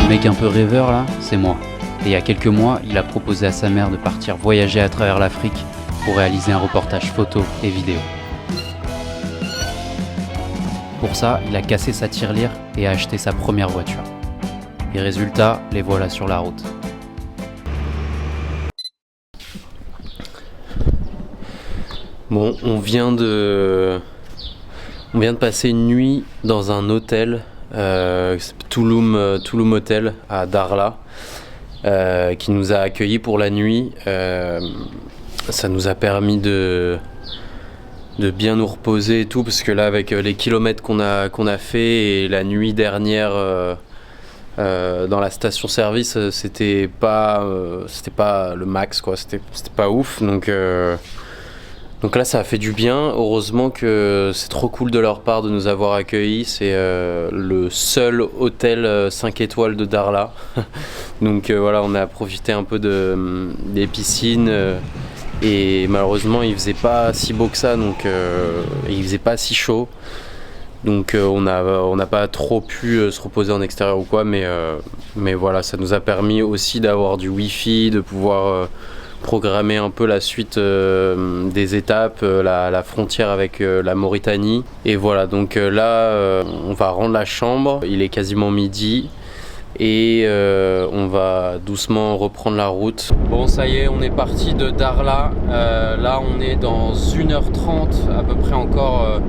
mec un peu rêveur là, c'est moi. Et il y a quelques mois, il a proposé à sa mère de partir voyager à travers l'Afrique pour réaliser un reportage photo et vidéo. Pour ça, il a cassé sa tirelire et a acheté sa première voiture. Et résultat, les voilà sur la route. Bon, on vient de passer une nuit dans un hôtel, Tulum Hotel à Darla, qui nous a accueillis pour la nuit. Ça nous a permis de bien nous reposer et tout, parce que là, avec les kilomètres qu'on a fait et la nuit dernière dans la station-service, c'était pas le max, quoi. C'était pas ouf, donc là, ça a fait du bien. Heureusement que c'est trop cool de leur part de nous avoir accueillis. C'est le seul hôtel 5 étoiles de Darla. Donc voilà, on a profité un peu des piscines. Et malheureusement, il faisait pas si beau que ça. Donc il faisait pas si chaud. Donc on n'a pas trop pu se reposer en extérieur ou quoi. Mais voilà, ça nous a permis aussi d'avoir du wifi, de pouvoir programmer un peu la suite des étapes, la frontière avec la Mauritanie. Et voilà, donc là, on va rendre la chambre, il est quasiment midi. Et on va doucement reprendre la route. Bon, ça y est, on est parti de Darla. Là, on est dans 1h30 à peu près encore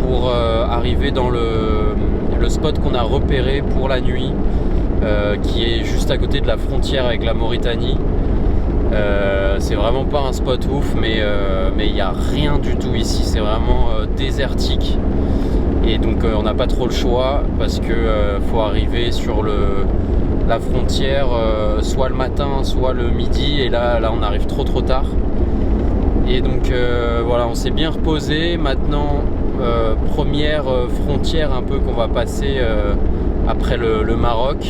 pour arriver dans le spot qu'on a repéré pour la nuit, qui est juste à côté de la frontière avec la Mauritanie. C'est vraiment pas un spot ouf, mais il n'y a rien du tout ici, c'est vraiment désertique. Et donc on n'a pas trop le choix, parce que faut arriver sur la frontière soit le matin, soit le midi, et là on arrive trop tard. Et donc voilà, on s'est bien reposé. Maintenant, première frontière un peu qu'on va passer après le Maroc.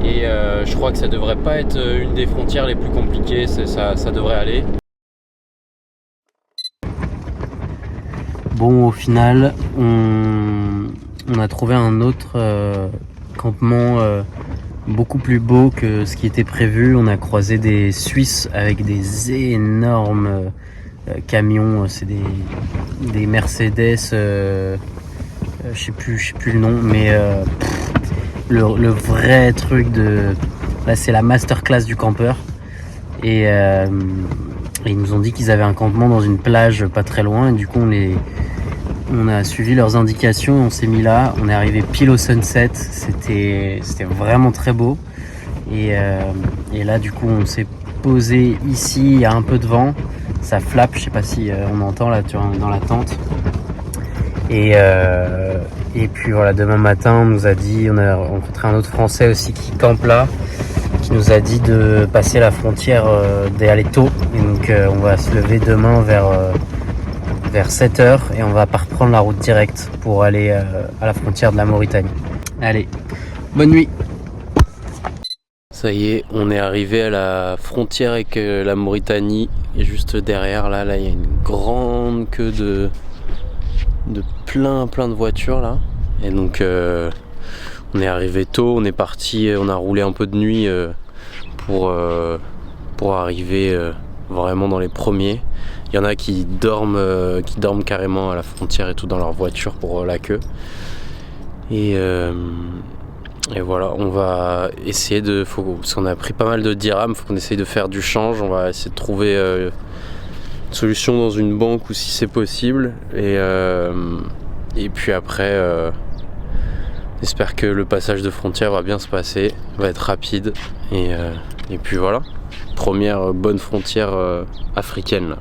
Et je crois que ça devrait pas être une des frontières les plus compliquées, ça devrait aller. Bon, au final, on a trouvé un autre campement beaucoup plus beau que ce qui était prévu. On a croisé des Suisses avec des énormes camions, c'est des Mercedes, je sais plus le nom, mais le vrai truc là, c'est la masterclass du campeur. Et ils nous ont dit qu'ils avaient un campement dans une plage pas très loin, et du coup on a suivi leurs indications, on s'est mis là, on est arrivé pile au sunset, c'était vraiment très beau. Et là du coup on s'est posé ici, il y a un peu de vent, ça flappe, je sais pas si on entend là, tu vois, on est dans la tente. Et puis voilà, demain matin on nous a dit, on a rencontré un autre Français aussi qui campe là, qui nous a dit de passer la frontière, d'aller tôt. Et donc on va se lever demain vers 7h et on va pas reprendre la route directe pour aller à la frontière de la Mauritanie. Allez, bonne nuit. Ça y est, on est arrivé à la frontière avec la Mauritanie. Et juste derrière, là il y a une grande queue de plein de voitures là. Et donc on est arrivé tôt, on est parti, on a roulé un peu de nuit pour arriver vraiment dans les premiers. Il y en a qui dorment carrément à la frontière et tout dans leur voiture pour la queue. Et voilà, on va essayer parce qu'on a pris pas mal de dirhams, faut qu'on essaye de faire du change. On va essayer de trouver une solution dans une banque ou si c'est possible. Et puis après, j'espère que le passage de frontière va bien se passer, va être rapide. Et puis voilà, première bonne frontière africaine là.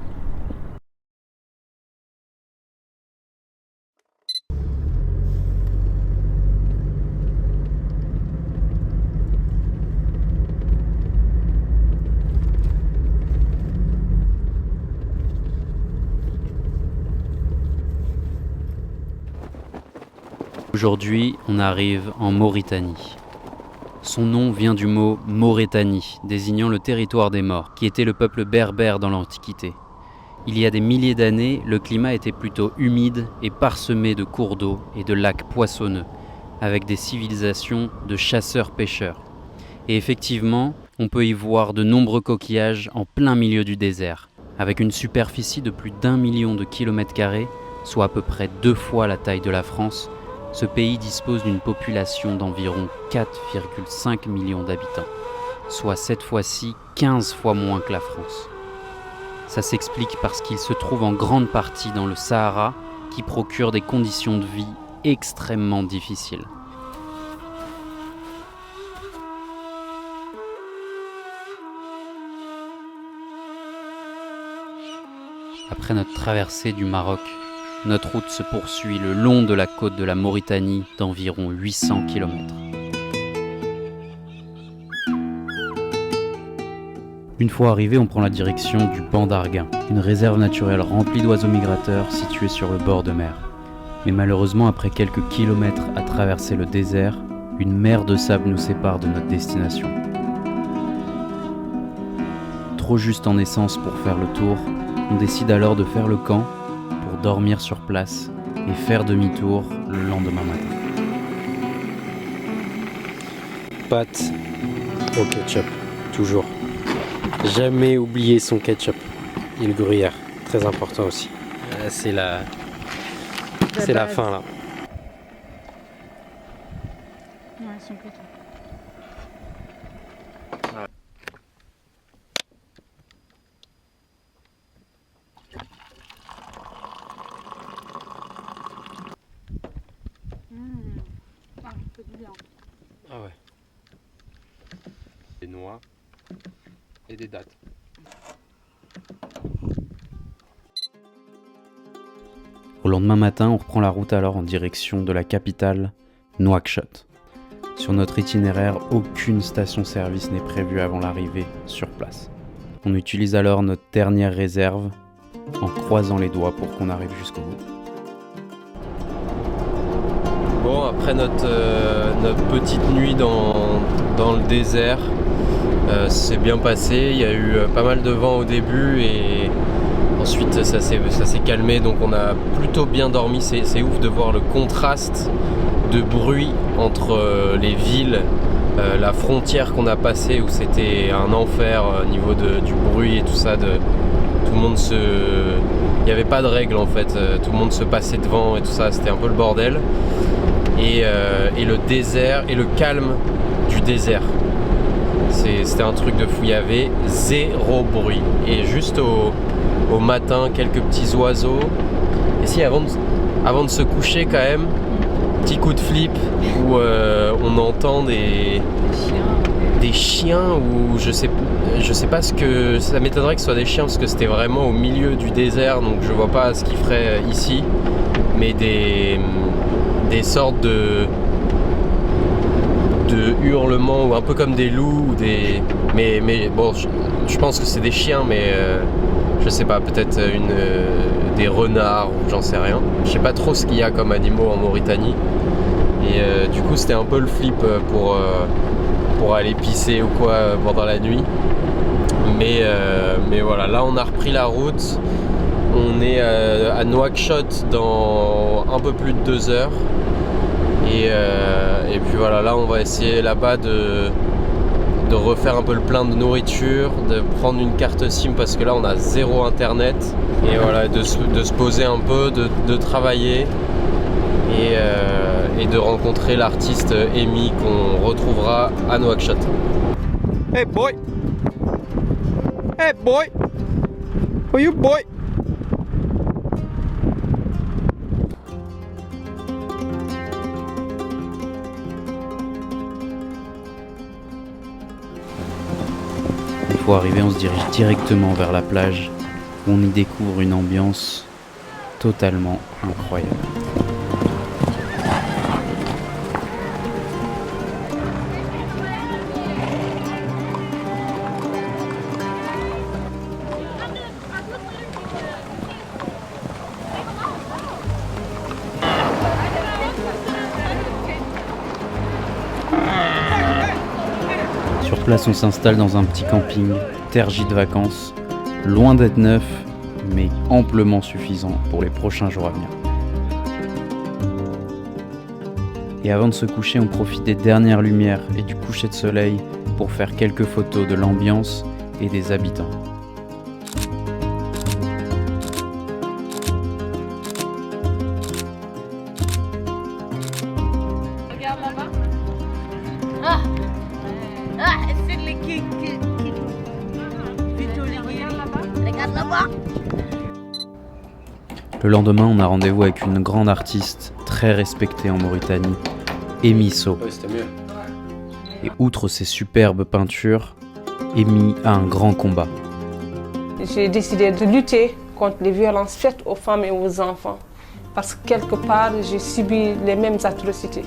Aujourd'hui, on arrive en Mauritanie. Son nom vient du mot Maurétanie, désignant le territoire des morts, qui était le peuple berbère dans l'Antiquité. Il y a des milliers d'années, le climat était plutôt humide et parsemé de cours d'eau et de lacs poissonneux, avec des civilisations de chasseurs-pêcheurs. Et effectivement, on peut y voir de nombreux coquillages en plein milieu du désert, avec une superficie de plus d'1 million de kilomètres carrés, soit à peu près 2 fois la taille de la France. Ce pays dispose d'une population d'environ 4,5 millions d'habitants, soit cette fois-ci 15 fois moins que la France. Ça s'explique parce qu'il se trouve en grande partie dans le Sahara, qui procure des conditions de vie extrêmement difficiles. Après notre traversée du Maroc, notre route se poursuit le long de la côte de la Mauritanie d'environ 800 km. Une fois arrivé, on prend la direction du Banc d'Arguin, une réserve naturelle remplie d'oiseaux migrateurs située sur le bord de mer. Mais malheureusement, après quelques kilomètres à traverser le désert, une mer de sable nous sépare de notre destination. Trop juste en essence pour faire le tour, on décide alors de faire le camp pour dormir sur place et faire demi-tour le lendemain matin. Pâtes au ketchup, toujours. Jamais oublier son ketchup. Et le gruyère, très important aussi. C'est la fin là. Ouais, son ketchup. Ah, c'est bien. Ah ouais. Des noix et des dattes. Au lendemain matin, on reprend la route alors en direction de la capitale, Nouakchott. Sur notre itinéraire, aucune station-service n'est prévue avant l'arrivée sur place. On utilise alors notre dernière réserve en croisant les doigts pour qu'on arrive jusqu'au bout. Bon, après notre petite nuit dans le désert, c'est bien passé. Il y a eu pas mal de vent au début et ensuite ça s'est calmé, donc on a plutôt bien dormi. C'est ouf de voir le contraste de bruit entre les villes, la frontière qu'on a passée où c'était un enfer au niveau du bruit et tout ça. Tout le monde il n'y avait pas de règles en fait, tout le monde se passait devant et tout ça, c'était un peu le bordel. Et le désert et le calme du désert. C'était un truc de fou, il y avait zéro bruit. Et juste au matin, quelques petits oiseaux. Et si avant de se coucher quand même, petit coup de flip où on entend des chiens ou je sais pas ce que... Ça m'étonnerait que ce soit des chiens parce que c'était vraiment au milieu du désert, donc je vois pas ce qu'ils feraient ici. Mais des sortes de hurlements ou un peu comme des loups ou mais bon je pense que c'est des chiens, mais je sais pas, peut-être des renards ou j'en sais rien, je sais pas trop ce qu'il y a comme animaux en Mauritanie et du coup c'était un peu le flip pour aller pisser ou quoi pendant la nuit, mais voilà, là on a repris la route. On est à Nouakchott dans un peu plus de 2 heures. Et puis voilà, là on va essayer là-bas de refaire un peu le plein de nourriture, de prendre une carte SIM parce que là on a zéro internet. Et voilà, de se poser un peu, de travailler et de rencontrer l'artiste Amy qu'on retrouvera à Nouakchott. Hey boy! Hey boy! Oh you boy! Une fois arrivé, on se dirige directement vers la plage où on y découvre une ambiance totalement incroyable. Sur place, on s'installe dans un petit camping, terre gîte vacances, loin d'être neuf, mais amplement suffisant pour les prochains jours à venir. Et avant de se coucher, on profite des dernières lumières et du coucher de soleil pour faire quelques photos de l'ambiance et des habitants. Regarde là-bas. C'est les qui regarde là-bas. Regarde là-bas. Le lendemain, on a rendez-vous avec une grande artiste très respectée en Mauritanie, Amy Sow. Ouais, c'était mieux. Et outre ses superbes peintures, Amy a un grand combat. J'ai décidé de lutter contre les violences faites aux femmes et aux enfants parce que quelque part, j'ai subi les mêmes atrocités.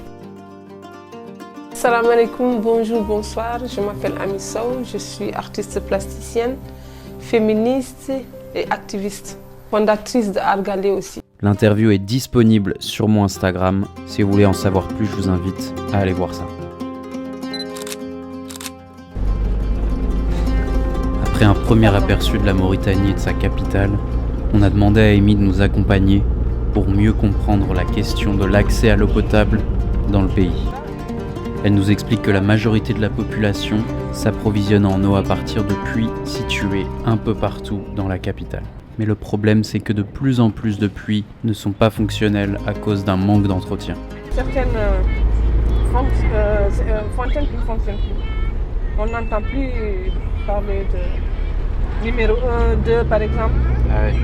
Salam alaikum, bonjour, bonsoir. Je m'appelle Amy Sow, je suis artiste plasticienne, féministe et activiste, fondatrice de Argalé aussi. L'interview est disponible sur mon Instagram. Si vous voulez en savoir plus, je vous invite à aller voir ça. Après un premier aperçu de la Mauritanie et de sa capitale, on a demandé à Amy de nous accompagner pour mieux comprendre la question de l'accès à l'eau potable dans le pays. Elle nous explique que la majorité de la population s'approvisionne en eau à partir de puits situés un peu partout dans la capitale. Mais le problème, c'est que de plus en plus de puits ne sont pas fonctionnels à cause d'un manque d'entretien. Certaines fontaines qui ne fonctionnent plus. On n'entend plus parler de numéro 1, 2 par exemple. Ah ouais.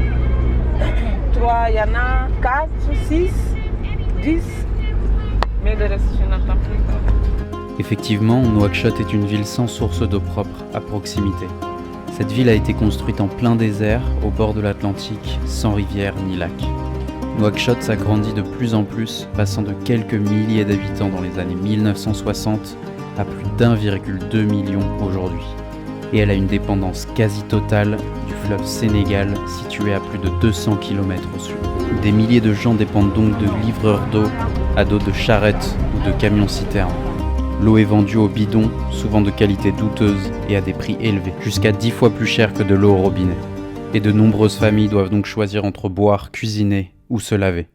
3, il y en a 4, 6, 10. Mais le reste, je n'entends plus. Effectivement, Nouakchott est une ville sans source d'eau propre à proximité. Cette ville a été construite en plein désert, au bord de l'Atlantique, sans rivière ni lac. Nouakchott s'agrandit de plus en plus, passant de quelques milliers d'habitants dans les années 1960 à plus d'1,2 million aujourd'hui. Et elle a une dépendance quasi totale du fleuve Sénégal, situé à plus de 200 km au sud. Des milliers de gens dépendent donc de livreurs d'eau, à dos de charrettes ou de camions-citernes. L'eau est vendue au bidon, souvent de qualité douteuse et à des prix élevés, jusqu'à 10 fois plus cher que de l'eau au robinet. Et de nombreuses familles doivent donc choisir entre boire, cuisiner ou se laver.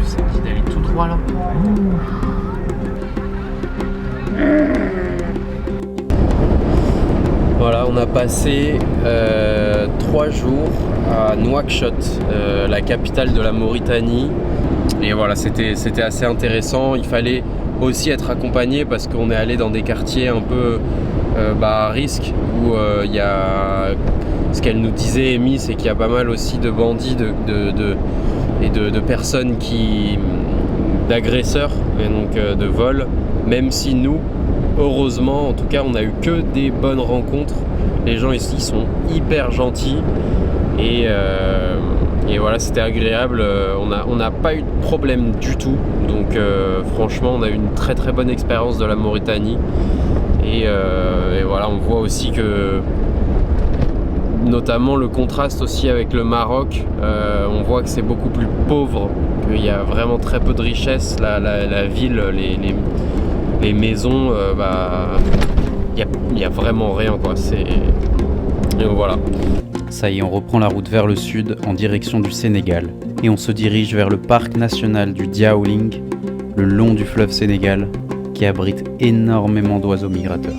Ça dit d'aller tout droit là. Voilà, on a passé 3 jours à Nouakchott, la capitale de la Mauritanie. Et voilà, c'était assez intéressant. Il fallait aussi être accompagné parce qu'on est allé dans des quartiers un peu à risque où il y a... Ce qu'elle nous disait, Amy, c'est qu'il y a pas mal aussi de bandits et de personnes d'agresseurs et donc de vols, même si nous, heureusement, en tout cas, on a eu que des bonnes rencontres. Les gens ici sont hyper gentils et voilà, c'était agréable. On n'a pas eu de problème du tout. Donc franchement, on a eu une très très bonne expérience de la Mauritanie. Et voilà, on voit aussi que, notamment le contraste aussi avec le Maroc, on voit que c'est beaucoup plus pauvre, qu'il y a vraiment très peu de richesse. La ville, les maisons, il y a vraiment rien quoi. Et voilà. Ça y est, on reprend la route vers le sud en direction du Sénégal et on se dirige vers le parc national du Diaoling, le long du fleuve Sénégal, qui abrite énormément d'oiseaux migrateurs.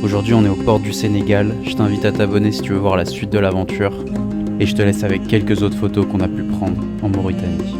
Aujourd'hui, on est aux portes du Sénégal. Je t'invite à t'abonner si tu veux voir la suite de l'aventure. Et je te laisse avec quelques autres photos qu'on a pu prendre en Mauritanie.